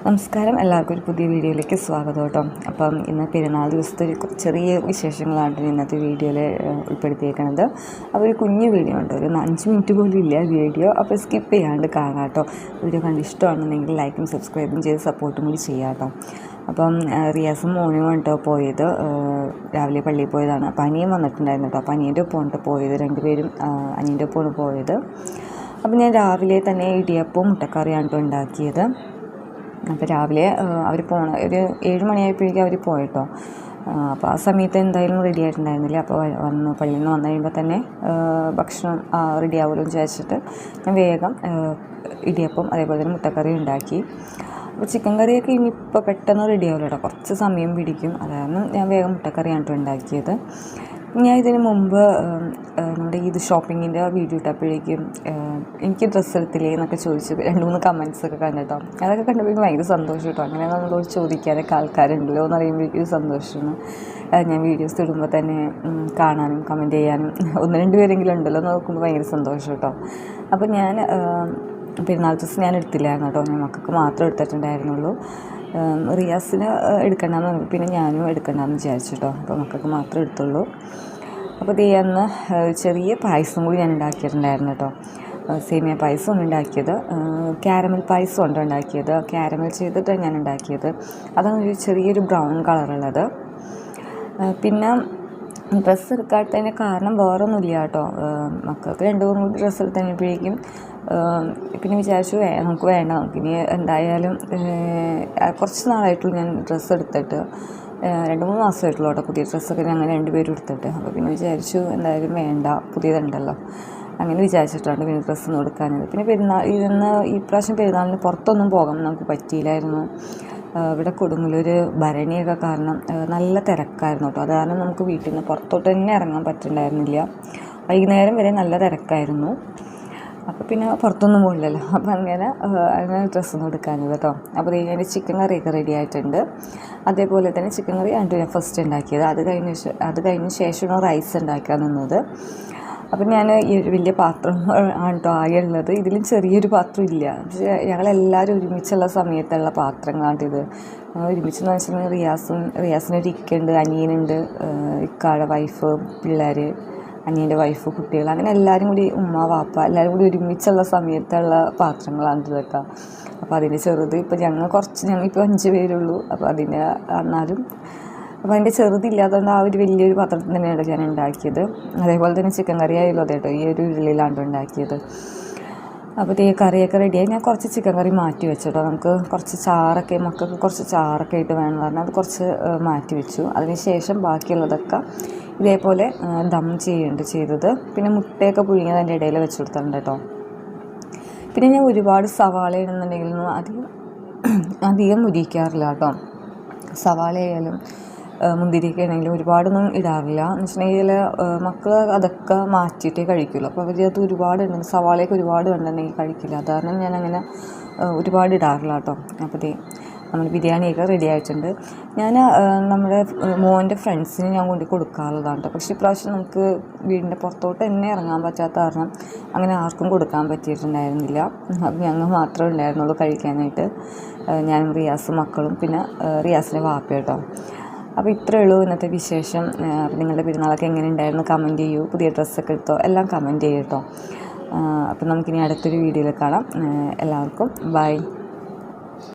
നമസ്കാരം, എല്ലാവർക്കും ഒരു പുതിയ വീഡിയോയിലേക്ക് സ്വാഗതം കേട്ടോ. അപ്പം ഇന്ന് പെരുന്നാൾ ദിവസത്തെ ഒരു ചെറിയ വിശേഷങ്ങളാണ് ഇന്നത്തെ വീഡിയോയിൽ ഉൾപ്പെടുത്തിയേക്കുന്നത്. അപ്പോൾ ഒരു കുഞ്ഞു വീഡിയോ ഉണ്ട്, ഒരു 5 മിനിറ്റ് പോലും ഇല്ല വീഡിയോ. അപ്പോൾ സ്കിപ്പ് ചെയ്യാണ്ട് കാണാം കേട്ടോ. വീഡിയോ കണ്ട് ഇഷ്ടമാണെന്നുണ്ടെങ്കിൽ ലൈക്കും സബ്സ്ക്രൈബും ചെയ്ത് സപ്പോർട്ടും കൂടി ചെയ്യാം കേട്ടോ. അപ്പം റിയാസും മോനും കേട്ടോ പോയത്, രാവിലെ പള്ളിയിൽ പോയതാണ്. അപ്പോൾ അനിയൻ വന്നിട്ടുണ്ടായിരുന്നു കേട്ടോ. അപ്പോൾ അനിയൻ്റെ ഒപ്പമാണ് പോയത്, രണ്ടുപേരും അനിയൻ്റെ ഒപ്പമാണ് പോയത്. അപ്പം ഞാൻ രാവിലെ തന്നെ ഇടിയപ്പവും മുട്ടക്കറിയാണ് കേട്ടോ ഉണ്ടാക്കിയത്. അപ്പോൾ രാവിലെ അവർ ഒരു 7 മണിയായപ്പോഴേക്കും അവർ പോയിട്ടോ. അപ്പോൾ ആ സമയത്ത് എന്തായാലും റെഡി ആയിട്ടുണ്ടായിരുന്നില്ല. അപ്പോൾ പള്ളിയിൽ നിന്ന് വന്നു കഴിയുമ്പോൾ തന്നെ ഭക്ഷണം റെഡി ആവുമല്ലോ എന്ന് വിചാരിച്ചിട്ട് ഞാൻ വേഗം ഇടിയപ്പം അതേപോലെ തന്നെ മുട്ടക്കറി ഉണ്ടാക്കി. അപ്പോൾ ചിക്കൻ കറിയൊക്കെ ഇനിയിപ്പോൾ പെട്ടെന്ന് റെഡി ആവില്ല കേട്ടോ, കുറച്ച് സമയം പിടിക്കും. അതാണ് ഞാൻ വേഗം മുട്ടക്കറിയാണ് കേട്ടോ ഉണ്ടാക്കിയത്. ഞാൻ ഇതിന് മുമ്പ് നമ്മുടെ ഇത് ഷോപ്പിങ്ങിൻ്റെ വീഡിയോ ഇട്ടപ്പോഴേക്കും എനിക്ക് ഡ്രസ്സ് എടുത്തില്ലേ എന്നൊക്കെ ചോദിച്ചു 2-3 കമൻസൊക്കെ കണ്ടിട്ടോ. അതൊക്കെ കണ്ടപ്പോഴേക്കും ഭയങ്കര സന്തോഷം കേട്ടോ. അങ്ങനെ നമ്മളോട് ചോദിക്കാനൊക്കെ ആൾക്കാരുണ്ടല്ലോ എന്ന് പറയുമ്പോഴേക്കും സന്തോഷമാണ്. ഞാൻ വീഡിയോസ് ഇടുമ്പോൾ തന്നെ കാണാനും കമൻറ്റ് ചെയ്യാനും 1-2 പേരെങ്കിലും ഉണ്ടല്ലോ എന്ന് നോക്കുമ്പോൾ ഭയങ്കര സന്തോഷം കേട്ടോ. അപ്പോൾ ഞാൻ പെരുന്നാൾ ഡ്രസ്സ് ഞാൻ എടുത്തില്ലായിരുന്നു കേട്ടോ, ഞാൻ മക്കൾക്ക് മാത്രം എടുത്തിട്ടുണ്ടായിരുന്നുള്ളൂ. റിയാസിന് എടുക്കണ്ടെന്ന് പറഞ്ഞു, പിന്നെ ഞാനും എടുക്കണ്ടെന്ന് വിചാരിച്ചു കേട്ടോ. അപ്പോൾ മക്കൾക്ക് മാത്രമേ എടുത്തുള്ളൂ. അപ്പോൾ അന്ന് ചെറിയ പായസം കൂടി ഞാൻ ഉണ്ടാക്കിയിട്ടുണ്ടായിരുന്നു കേട്ടോ. സേമിയ പായസമാണ് ഉണ്ടാക്കിയത്, ക്യാരമൽ പായസമുണ്ട് ഉണ്ടാക്കിയത്. ക്യാരമൽ ചെയ്തിട്ടാണ് ഞാൻ ഉണ്ടാക്കിയത്. അതാണ് ഒരു ചെറിയൊരു ബ്രൗൺ കളറുള്ളത്. പിന്നെ ഡ്രസ്സ് എടുക്കാത്തതിന് കാരണം വേറൊന്നുമില്ല കേട്ടോ. മക്കൾക്ക് 2-3 ഡ്രസ്സ് എടുത്ത് കഴിഞ്ഞപ്പോഴേക്കും പിന്നെ വിചാരിച്ചു നമുക്ക് വേണ്ട, നമുക്കിനി എന്തായാലും കുറച്ച് നാളായിട്ടുള്ളൂ ഞാൻ ഡ്രസ്സ് എടുത്തിട്ട്, 2-3 മാസമായിട്ടുള്ളൂ കേട്ടോ പുതിയ ഡ്രസ്സൊക്കെ ഞങ്ങൾ 2 പേരും എടുത്തിട്ട്. അപ്പോൾ പിന്നെ വിചാരിച്ചു എന്തായാലും വേണ്ട, പുതിയതുണ്ടല്ലോ, അങ്ങനെ വിചാരിച്ചിട്ടാണ് പിന്നെ ഡ്രസ്സൊന്നും എടുക്കാനത്. പിന്നെ ഈ പ്രാവശ്യം പെരുന്നാളിന് പുറത്തൊന്നും പോകാൻ നമുക്ക് പറ്റിയില്ലായിരുന്നു. ഇവിടെ കൊടുങ്ങല്ലൂർ ഭരണിയൊക്കെ കാരണം നല്ല തിരക്കായിരുന്നു കേട്ടോ. അത് കാരണം നമുക്ക് വീട്ടിൽ നിന്ന് പുറത്തോട്ട് തന്നെ ഇറങ്ങാൻ പറ്റുന്നുണ്ടായിരുന്നില്ല. വൈകുന്നേരം വരെ നല്ല തിരക്കായിരുന്നു. അപ്പോൾ പിന്നെ പുറത്തൊന്നും പോകില്ലല്ലോ. അപ്പോൾ അങ്ങനെ ഡ്രസ്സൊന്നും എടുക്കാനില്ല കേട്ടോ. അപ്പോൾ എൻ്റെ ചിക്കൻ കറിയൊക്കെ റെഡി ആയിട്ടുണ്ട്. അതേപോലെ തന്നെ ചിക്കൻ കറി ഞാൻ ഫസ്റ്റ് ഉണ്ടാക്കിയത്. അത് കഴിഞ്ഞ ശേഷമാണ് റൈസ് ഉണ്ടാക്കാൻ നിന്നത്. അപ്പം ഞാൻ ഈ ഒരു വലിയ പാത്രം ആണ് കേട്ടോ ആകെയുള്ളത്. ഇതിലും ചെറിയൊരു പാത്രം ഇല്ല. പക്ഷേ ഞങ്ങളെല്ലാവരും ഒരുമിച്ചുള്ള സമയത്തുള്ള പാത്രങ്ങളാണ് ഇത്. ഒരുമിച്ചെന്ന് വെച്ചിട്ടുണ്ടെങ്കിൽ റിയാസിനൊരു ഇക്കയുണ്ട്, അനിയനുണ്ട്, ഇക്കാടെ വൈഫ്, പിള്ളേർ, അനിയൻ്റെ വൈഫ്, കുട്ടികൾ, അങ്ങനെ എല്ലാവരും കൂടി, ഉമ്മ വാപ്പ എല്ലാവരും കൂടി ഒരുമിച്ചുള്ള സമയത്തുള്ള പാത്രങ്ങളാണ് ഇതൊക്കെ. അപ്പോൾ അതിൻ്റെ ചെറുത് ഇപ്പോൾ ഞങ്ങളിപ്പോൾ 5 പേരുള്ളൂ. അപ്പോൾ എന്നാലും അപ്പോൾ അതിൻ്റെ ചെറുതില്ലാത്തതുകൊണ്ട് ആ ഒരു വലിയൊരു പാത്രത്തിൽ തന്നെയാണ് ഞാൻ ഉണ്ടാക്കിയത്. അതേപോലെ തന്നെ ചിക്കൻ കറി ആയാലും അതെ കേട്ടോ, ഈ ഒരു ഉരുളിയിലാണ് ഉണ്ടാക്കിയത്. അപ്പോൾ ഈ കറിയൊക്കെ റെഡിയായി. ഞാൻ കുറച്ച് ചിക്കൻ കറി മാറ്റി വെച്ചു കേട്ടോ. നമുക്ക് കുറച്ച് ചാറൊക്കെ, മക്കൾക്ക് കുറച്ച് ചാറൊക്കെ ആയിട്ട് വേണം പറഞ്ഞാൽ അത് കുറച്ച് മാറ്റി വെച്ചു. അതിനുശേഷം ബാക്കിയുള്ളതൊക്കെ ഇതേപോലെ ദം ചെയ്തത്. പിന്നെ മുട്ടയൊക്കെ പുഴുങ്ങിയത് അതിൻ്റെ ഇടയിൽ വെച്ച് കൊടുത്തിട്ടുണ്ട് കേട്ടോ. പിന്നെ ഞാൻ ഒരുപാട് സവാള ഇടുന്നുണ്ടെങ്കിലും അധികം മുരിക്കാറില്ല കേട്ടോ. സവാള ആയാലും മുന്തിരിയൊക്കെ ആണെങ്കിലും ഒരുപാടൊന്നും ഇടാറില്ല. എന്ന് വെച്ചിട്ടുണ്ടെങ്കിൽ മക്കൾ അതൊക്കെ മാറ്റിയിട്ടേ കഴിക്കുള്ളൂ. അപ്പോൾ അത് ഒരുപാടുണ്ടെങ്കിൽ, സവാളയൊക്കെ ഒരുപാട് ഉണ്ടെങ്കിൽ കഴിക്കില്ല. അത് കാരണം ഞാനങ്ങനെ ഒരുപാട് ഇടാറില്ല കേട്ടോ. അപ്പോൾ നമ്മൾ ബിരിയാണിയൊക്കെ റെഡി ആയിട്ടുണ്ട്. ഞാൻ നമ്മുടെ മോൻ്റെ ഫ്രണ്ട്സിന് ഞാൻ കൊണ്ട് കൊടുക്കാറുള്ളതാണ് കേട്ടോ. പക്ഷേ ഇപ്രാവശ്യം നമുക്ക് വീടിൻ്റെ പുറത്തോട്ട് തന്നെ ഇറങ്ങാൻ പറ്റാത്ത കാരണം അങ്ങനെ ആർക്കും കൊടുക്കാൻ പറ്റിയിട്ടുണ്ടായിരുന്നില്ല. അത് ഞങ്ങൾ മാത്രമേ ഉണ്ടായിരുന്നുള്ളൂ കഴിക്കാനായിട്ട്, ഞാനും റിയാസും മക്കളും പിന്നെ റിയാസിൻ്റെ വാപ്പ കേട്ടോ. അപ്പോൾ ഇത്രയേ ഉള്ളൂ ഇന്നത്തെ വിശേഷം. നിങ്ങളുടെ പെരുന്നാളൊക്കെ എങ്ങനെ ഉണ്ടായിരുന്നു കമൻറ്റ് ചെയ്യൂ. പുതിയ ഡ്രസ്സൊക്കെ എടുത്തോ എല്ലാം കമൻറ്റ് ചെയ്യൂ കേട്ടോ. അപ്പോൾ നമുക്കിനി അടുത്തൊരു വീഡിയോയിൽ കാണാം. എല്ലാവർക്കും ബൈ.